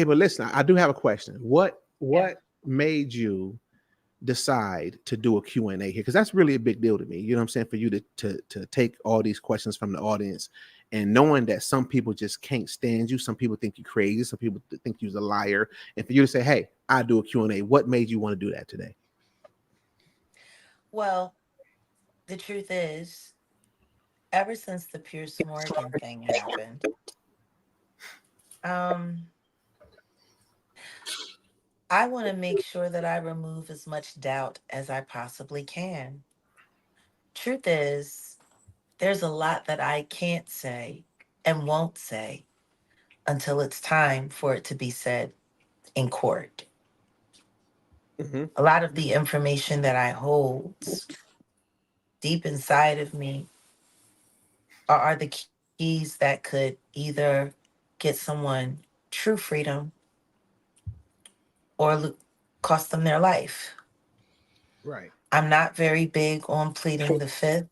Hey, but listen, I do have a question. What made you decide to do a Q&A here? Because that's really a big deal to me. You know what I'm saying? For you to take all these questions from the audience, and knowing that some people just can't stand you, some people think you're crazy, some people think you're a liar, and for you to say, hey, I do a Q&A, what made you want to do that today? Well, the truth is, ever since the Pierce Morgan thing happened, um, I want to make sure that I remove as much doubt as I possibly can. Truth is, there's a lot that I can't say and won't say until it's time for it to be said in court. Mm-hmm. A lot of the information that I hold deep inside of me are the keys that could either get someone true freedom or cost them their life. Right. I'm not very big on pleading the fifth,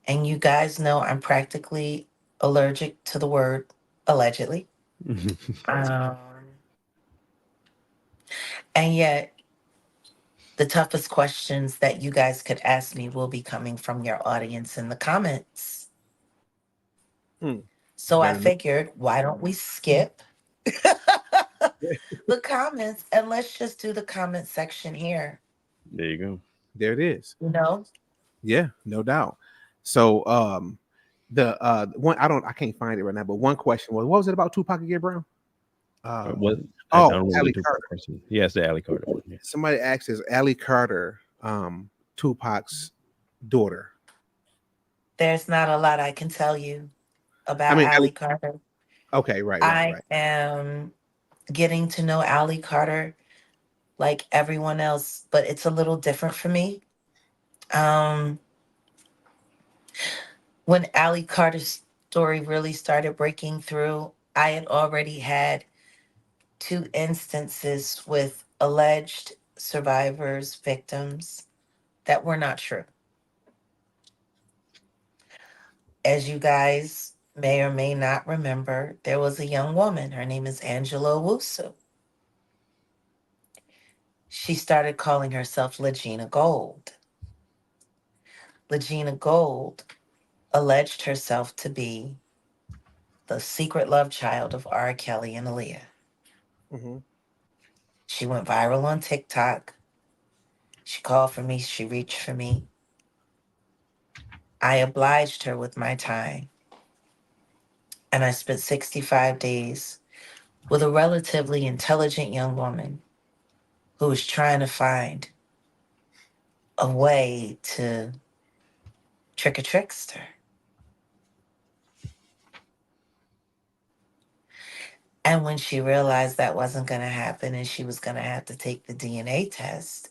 and you guys know I'm practically allergic to the word allegedly. Um, and yet, the toughest questions that you guys could ask me will be coming from your audience in the comments. Hmm. So I Better know. figured, why don't we skip the comments and let's just do the comment section here? There you go. There it is. You know, Yeah, no doubt. So the one I can't find it right now, but one question was, what was it about Tupac again, Brown? Um What I oh, don't know Ali the Tupac Carter. person. Yes, the Alley Carter one. Yeah. Somebody asked, is Ali Carter Tupac's daughter? there's not a lot I can tell you I about mean, Ali Ali. Carter. Okay, right, I right. am getting to know Ali Carter like everyone else, but it's a little different for me. Um, when Ali Carter's story really started breaking through, I had already had two instances with alleged survivors, victims that were not true. As you guys may or may not remember, there was a young woman. Her name is Angela Wusu. She started calling herself Legina Gold. Legina Gold alleged herself to be the secret love child of R. Kelly and Aaliyah. Hmm. She went viral on TikTok. She called for me, she reached for me. I obliged her with my time, and I spent 65 days with a relatively intelligent young woman who was trying to find a way to trick a trickster. And when she realized that wasn't going to happen and she was going to have to take the DNA test,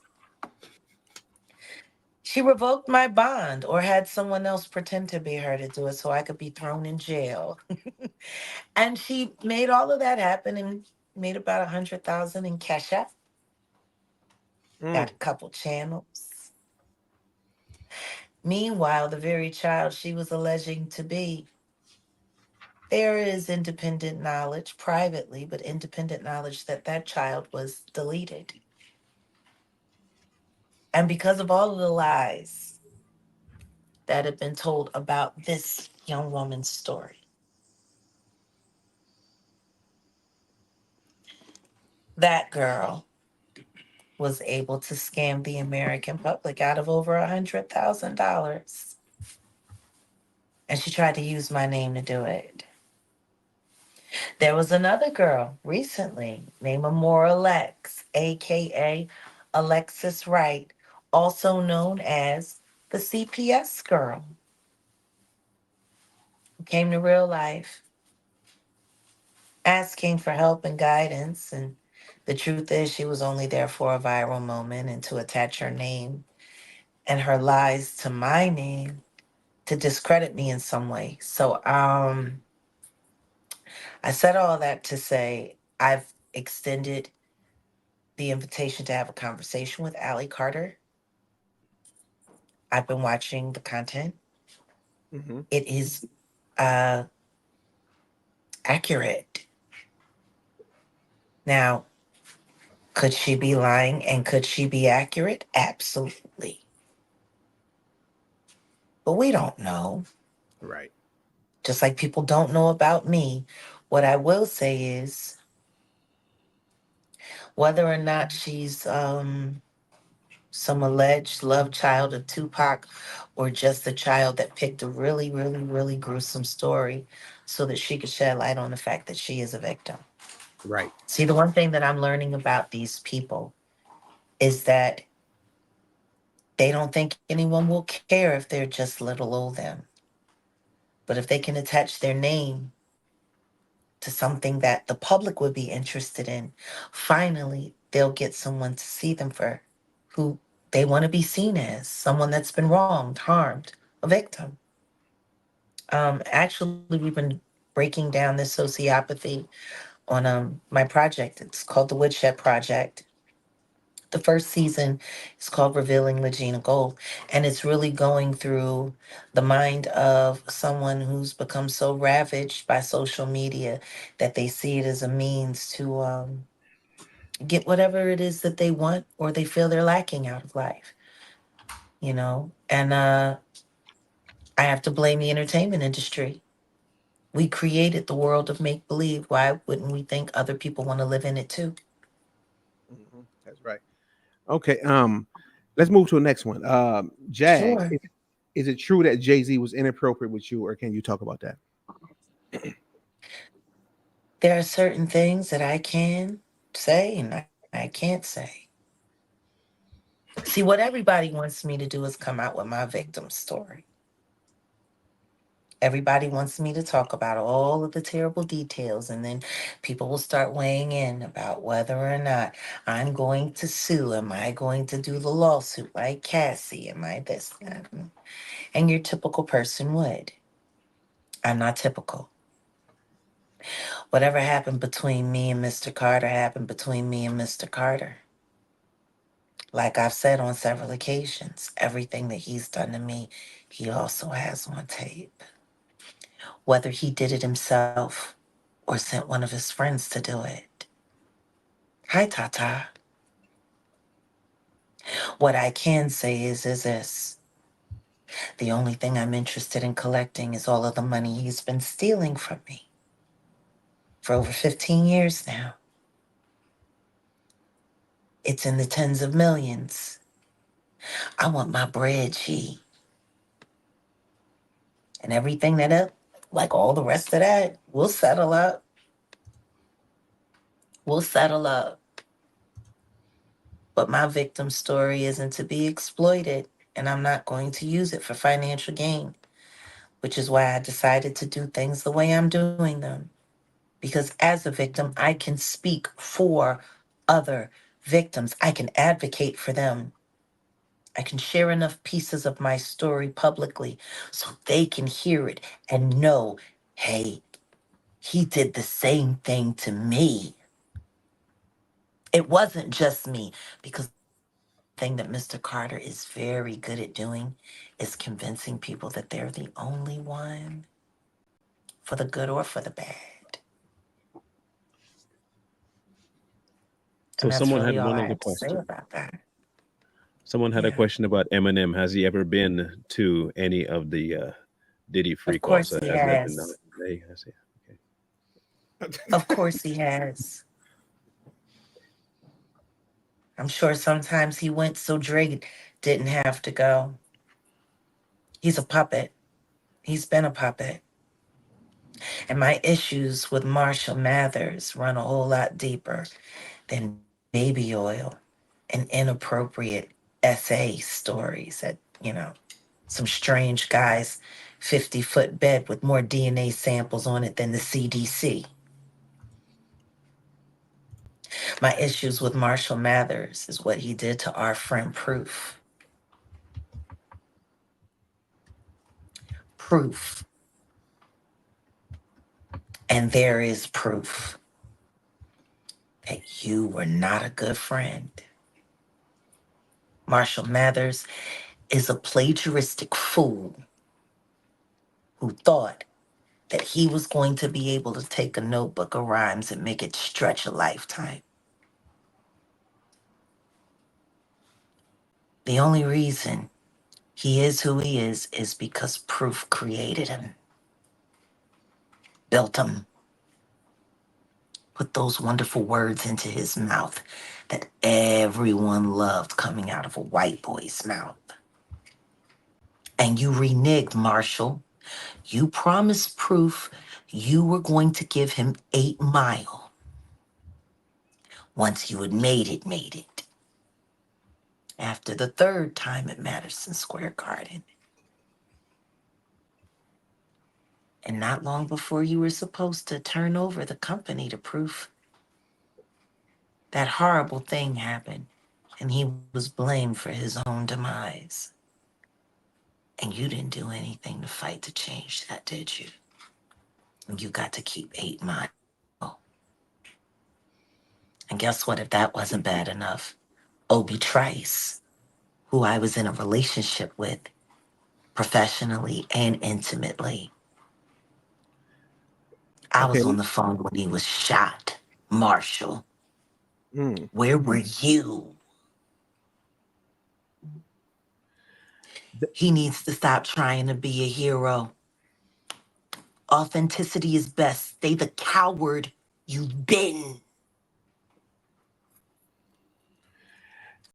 she revoked my bond or had someone else pretend to be her to do it so I could be thrown in jail. And she made all of that happen and made about 100,000 in cash app. Mm. Got a couple channels. Meanwhile, the very child she was alleging to be, there is independent knowledge, privately, but independent knowledge that that child was deleted. And because of all of the lies that have been told about this young woman's story, that girl was able to scam the American public out of over $100,000. And she tried to use my name to do it. There was another girl recently named Amora Lex, aka Alexis Wright, also known as the CPS girl, who came to real life asking for help and guidance. And the truth is, she was only there for a viral moment and to attach her name and her lies to my name to discredit me in some way. So I said all that to say I've extended the invitation to have a conversation with Allie Carter. I've been watching the content. Hmm. It is uh, accurate. Now, could she be lying and could she be accurate? Absolutely. But we don't know. Right. Just like people don't know about me. What I will say is whether or not she's some alleged love child of Tupac or just a child that picked a really, really, really gruesome story so that she could shed light on the fact that she is a victim. Right. See, the one thing that I'm learning about these people is that they don't think anyone will care if they're just little old them. But if they can attach their name to something that the public would be interested in, finally they'll get someone to see them for who they want to be seen as, someone that's been wronged, harmed, a victim. Actually, we've been breaking down this sociopathy on my project. It's called the Woodshed Project. The first season is called Revealing Legina Gold, and it's really going through the mind of someone who's become so ravaged by social media that they see it as a means to get whatever it is that they want or they feel they're lacking out of life, you know? And I have to blame the entertainment industry. We created the world of make believe. Why wouldn't we think other people want to live in it too? That's right. Okay. Let's move to the next one. Jag, Sure. is it true that Jay-Z was inappropriate with you, or can you talk about that? There are certain things that I can say and I can't say. See, what everybody wants me to do is come out with my victim story. Everybody wants me to talk about all of the terrible details, and then people will start weighing in about whether or not I'm going to sue. Am I going to do the lawsuit like Cassie? Am I this? That? And your typical person would. I'm not typical. Whatever happened between me and Mr. Carter happened between me and Mr. Carter. Like I've said on several occasions, everything that he's done to me, he also has on tape. Whether he did it himself or sent one of his friends to do it. Hi, Tata. What I can say is this. The only thing I'm interested in collecting is all of the money he's been stealing from me for over 15 years now. It's in the tens of millions. I want my bread, G. And everything that up, like all the rest of that, we'll settle up. We'll settle up. But my victim story isn't to be exploited, and I'm not going to use it for financial gain, which is why I decided to do things the way I'm doing them. Because as a victim, I can speak for other victims, I can advocate for them. I can share enough pieces of my story publicly so they can hear it and know, hey, he did the same thing to me. It wasn't just me, because the thing that Mr. Carter is very good at doing is convincing people that they're the only one, for the good or for the bad. So And that's someone really had all one I other have to say question. about that. Someone had a Yeah. question about Eminem. Has he ever been to any of the Diddy Of freak offs course he as Legendado? has. Hey, I see. Okay. Of course he has. I'm sure sometimes he went so Drake didn't have to go. He's a puppet. He's been a puppet. And my issues with Marshall Mathers run a whole lot deeper than baby oil and inappropriate essay stories at, some strange guy's 50-foot bed with more DNA samples on it than the CDC. My issues with Marshall Mathers is what he did to our friend Proof. Proof. And there is proof that you were not a good friend. Marshall Mathers is a plagiaristic fool who thought that he was going to be able to take a notebook of rhymes and make it stretch a lifetime. The only reason he is who he is because Proof created him, built him, put those wonderful words into his mouth that everyone loved coming out of a white boy's mouth. And you reneged, Marshall. You promised Proof you were going to give him 8 Mile. Once you had made it. After the 3rd time at Madison Square Garden. And not long before you were supposed to turn over the company to Proof, that horrible thing happened, and he was blamed for his own demise. And you didn't do anything to fight to change that, did you? You got to keep 8 Mile. And guess what? If that wasn't bad enough, Obi Trice, who I was in a relationship with professionally and intimately, I Okay. was on the phone when he was shot. Marshall, Mm. where were you? He needs to stop trying to be a hero. Authenticity is best. Stay the coward you've been.